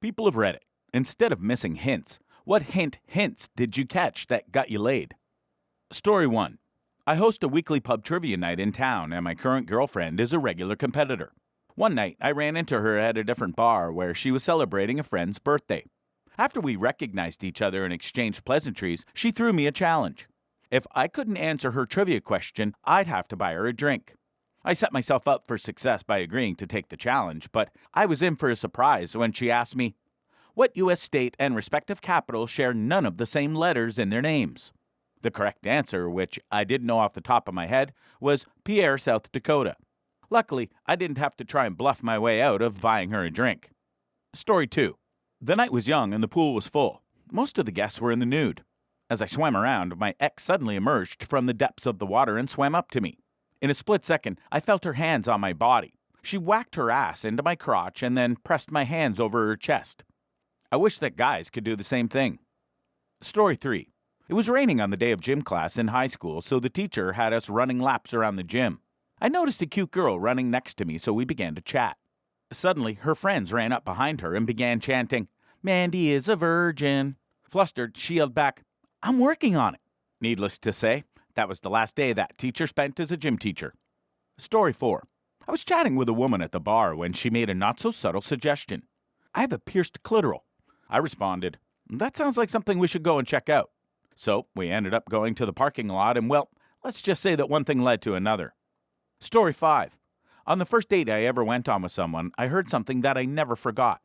People of Reddit, instead of missing hints, what hints did you catch that got you laid? Story 1. I host a weekly pub trivia night in town, and my current girlfriend is a regular competitor. One night, I ran into her at a different bar where she was celebrating a friend's birthday. After we recognized each other and exchanged pleasantries, she threw me a challenge. If I couldn't answer her trivia question, I'd have to buy her a drink. I set myself up for success by agreeing to take the challenge, but I was in for a surprise when she asked me, what U.S. state and respective capital share none of the same letters in their names? The correct answer, which I didn't know off the top of my head, was Pierre, South Dakota. Luckily, I didn't have to try and bluff my way out of buying her a drink. Story 2. The night was young and the pool was full. Most of the guests were in the nude. As I swam around, my ex suddenly emerged from the depths of the water and swam up to me. In a split second, I felt her hands on my body. She whacked her ass into my crotch and then pressed my hands over her chest. I wish that guys could do the same thing. Story 3. It was raining on the day of gym class in high school, so the teacher had us running laps around the gym. I noticed a cute girl running next to me, so we began to chat. Suddenly, her friends ran up behind her and began chanting, "Mandy is a virgin." Flustered, she yelled back, "I'm working on it." Needless to say, that was the last day that teacher spent as a gym teacher. Story 4. I was chatting with a woman at the bar when she made a not-so-subtle suggestion. "I have a pierced clitoral." I responded, "That sounds like something we should go and check out." So we ended up going to the parking lot and, well, let's just say that one thing led to another. Story 5. On the first date I ever went on with someone, I heard something that I never forgot.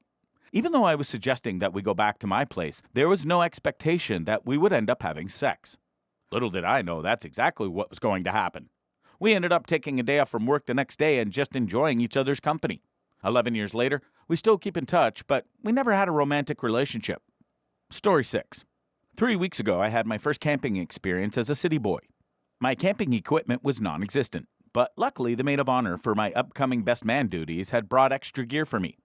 Even though I was suggesting that we go back to my place, there was no expectation that we would end up having sex. Little did I know that's exactly what was going to happen. We ended up taking a day off from work the next day and just enjoying each other's company. 11 years later, we still keep in touch, but we never had a romantic relationship. Story 6. 3 weeks ago, I had my first camping experience as a city boy. My camping equipment was non-existent, but luckily the maid of honor for my upcoming best man duties had brought extra gear for me.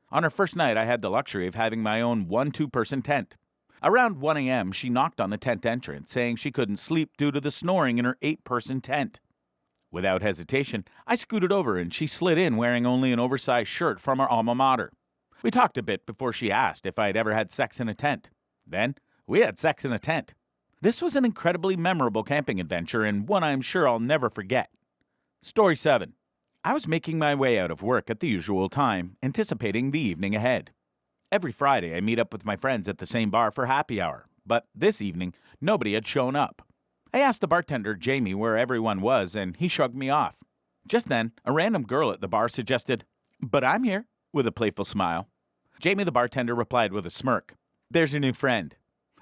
On our first night, I had the luxury of having my own 1-2-person tent. Around 1 a.m., she knocked on the tent entrance, saying she couldn't sleep due to the snoring in her 8-person tent. Without hesitation, I scooted over and she slid in wearing only an oversized shirt from our alma mater. We talked a bit before she asked if I'd ever had sex in a tent. Then, we had sex in a tent. This was an incredibly memorable camping adventure and one I'm sure I'll never forget. Story 7. I was making my way out of work at the usual time, anticipating the evening ahead. Every Friday, I meet up with my friends at the same bar for happy hour, but this evening, nobody had shown up. I asked the bartender, Jamie, where everyone was, and he shrugged me off. Just then, a random girl at the bar suggested, "But I'm here," with a playful smile. Jamie, the bartender, replied with a smirk, "There's your new friend."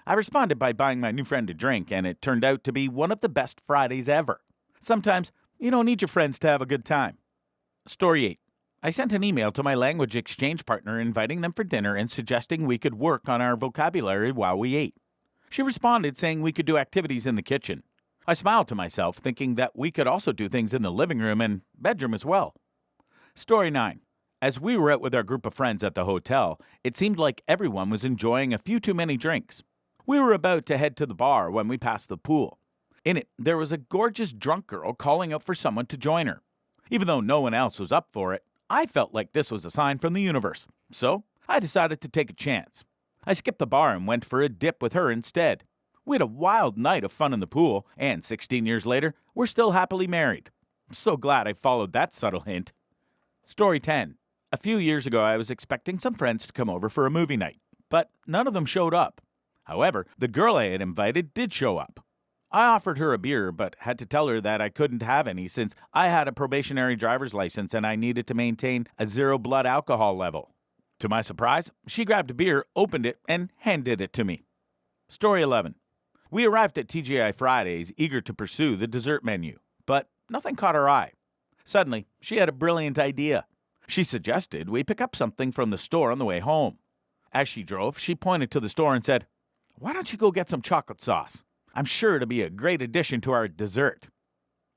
I responded by buying my new friend a drink, and it turned out to be one of the best Fridays ever. Sometimes, you don't need your friends to have a good time. Story 8. I sent an email to my language exchange partner inviting them for dinner and suggesting we could work on our vocabulary while we ate. She responded saying we could do activities in the kitchen. I smiled to myself, thinking that we could also do things in the living room and bedroom as well. Story 9. As we were out with our group of friends at the hotel, it seemed like everyone was enjoying a few too many drinks. We were about to head to the bar when we passed the pool. In it, there was a gorgeous drunk girl calling out for someone to join her. Even though no one else was up for it, I felt like this was a sign from the universe, so I decided to take a chance. I skipped the bar and went for a dip with her instead. We had a wild night of fun in the pool, and 16 years later, we're still happily married. I'm so glad I followed that subtle hint. Story 10. A few years ago, I was expecting some friends to come over for a movie night, but none of them showed up. However, the girl I had invited did show up. I offered her a beer, but had to tell her that I couldn't have any since I had a probationary driver's license and I needed to maintain a 0 blood alcohol level. To my surprise, she grabbed a beer, opened it, and handed it to me. Story 11. We arrived at TGI Fridays eager to pursue the dessert menu, but nothing caught our eye. Suddenly, she had a brilliant idea. She suggested we pick up something from the store on the way home. As she drove, she pointed to the store and said, "Why don't you go get some chocolate sauce? I'm sure it'll be a great addition to our dessert."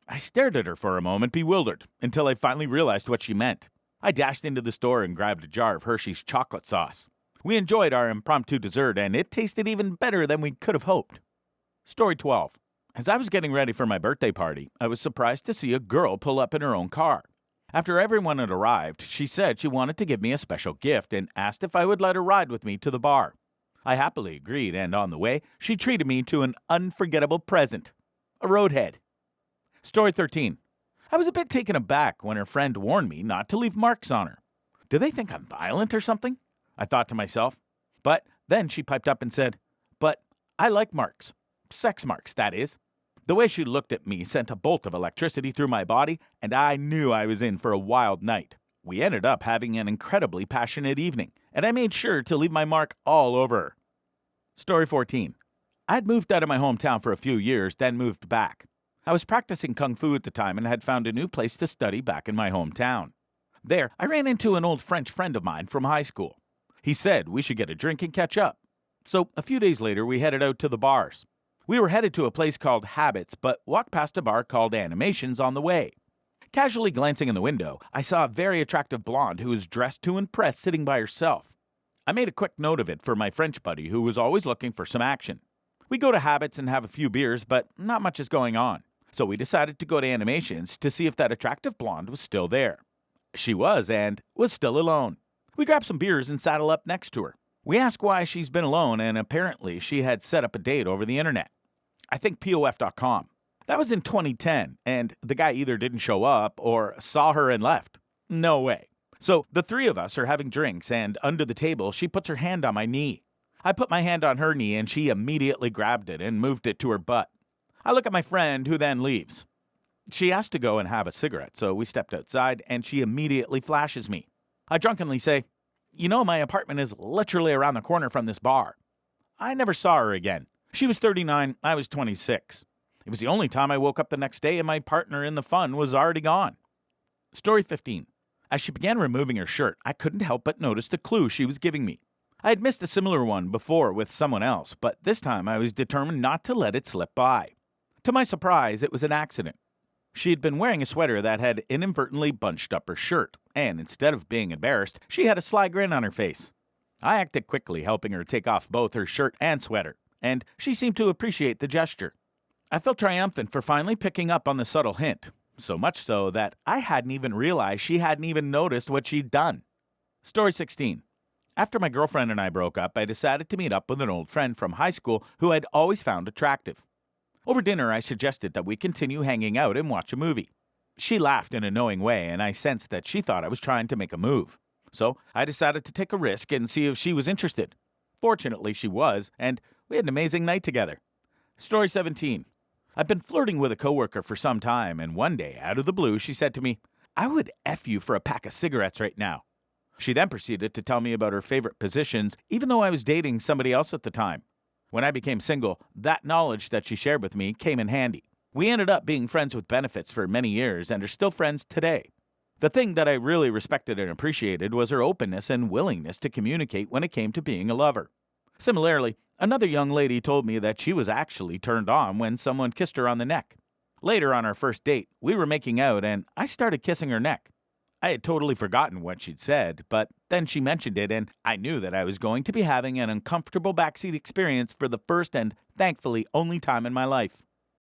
I stared at her for a moment, bewildered, until I finally realized what she meant. I dashed into the store and grabbed a jar of Hershey's chocolate sauce. We enjoyed our impromptu dessert, and it tasted even better than we could have hoped. Story 12. As I was getting ready for my birthday party, I was surprised to see a girl pull up in her own car. After everyone had arrived, she said she wanted to give me a special gift and asked if I would let her ride with me to the bar. I happily agreed, and on the way, she treated me to an unforgettable present: a roadhead. Story 13. I was a bit taken aback when her friend warned me not to leave marks on her. Do they think I'm violent or something? I thought to myself. But then she piped up and said, "But I like marks. Sex marks, that is." The way she looked at me sent a bolt of electricity through my body, and I knew I was in for a wild night. We ended up having an incredibly passionate evening, and I made sure to leave my mark all over her. Story 14. I had moved out of my hometown for a few years, then moved back. I was practicing kung fu at the time and had found a new place to study back in my hometown. There, I ran into an old French friend of mine from high school. He said we should get a drink and catch up. So a few days later, we headed out to the bars. We were headed to a place called Habits, but walked past a bar called Animations on the way. Casually glancing in the window, I saw a very attractive blonde who was dressed to impress sitting by herself. I made a quick note of it for my French buddy who was always looking for some action. We go to Habits and have a few beers, but not much is going on. So we decided to go to Animations to see if that attractive blonde was still there. She was, and was still alone. We grabbed some beers and saddled up next to her. We asked why she's been alone, and apparently she had set up a date over the internet. I think POF.com. That was in 2010, and the guy either didn't show up or saw her and left. No way. So the three of us are having drinks, and under the table, she puts her hand on my knee. I put my hand on her knee, and she immediately grabbed it and moved it to her butt. I look at my friend, who then leaves. She asked to go and have a cigarette, so we stepped outside, and she immediately flashes me. I drunkenly say, "You know, my apartment is literally around the corner from this bar." I never saw her again. She was 39, I was 26. It was the only time I woke up the next day and my partner in the fun was already gone. Story 15. As she began removing her shirt, I couldn't help but notice the clue she was giving me. I had missed a similar one before with someone else, but this time I was determined not to let it slip by. To my surprise, it was an accident. She had been wearing a sweater that had inadvertently bunched up her shirt, and instead of being embarrassed, she had a sly grin on her face. I acted quickly, helping her take off both her shirt and sweater, and she seemed to appreciate the gesture. I felt triumphant for finally picking up on the subtle hint, so much so that I hadn't even realized she hadn't even noticed what she'd done. Story 16. After my girlfriend and I broke up, I decided to meet up with an old friend from high school who I'd always found attractive. Over dinner, I suggested that we continue hanging out and watch a movie. She laughed in a knowing way, and I sensed that she thought I was trying to make a move. So I decided to take a risk and see if she was interested. Fortunately, she was, and we had an amazing night together. Story 17. I've been flirting with a coworker for some time, and one day, out of the blue, she said to me, "I would F you for a pack of cigarettes right now." She then proceeded to tell me about her favorite positions, even though I was dating somebody else at the time. When I became single, that knowledge that she shared with me came in handy. We ended up being friends with benefits for many years and are still friends today. The thing that I really respected and appreciated was her openness and willingness to communicate when it came to being a lover. Similarly, another young lady told me that she was actually turned on when someone kissed her on the neck. Later on our first date, we were making out and I started kissing her neck. I had totally forgotten what she'd said, but then she mentioned it and I knew that I was going to be having an uncomfortable backseat experience for the first and, thankfully, only time in my life.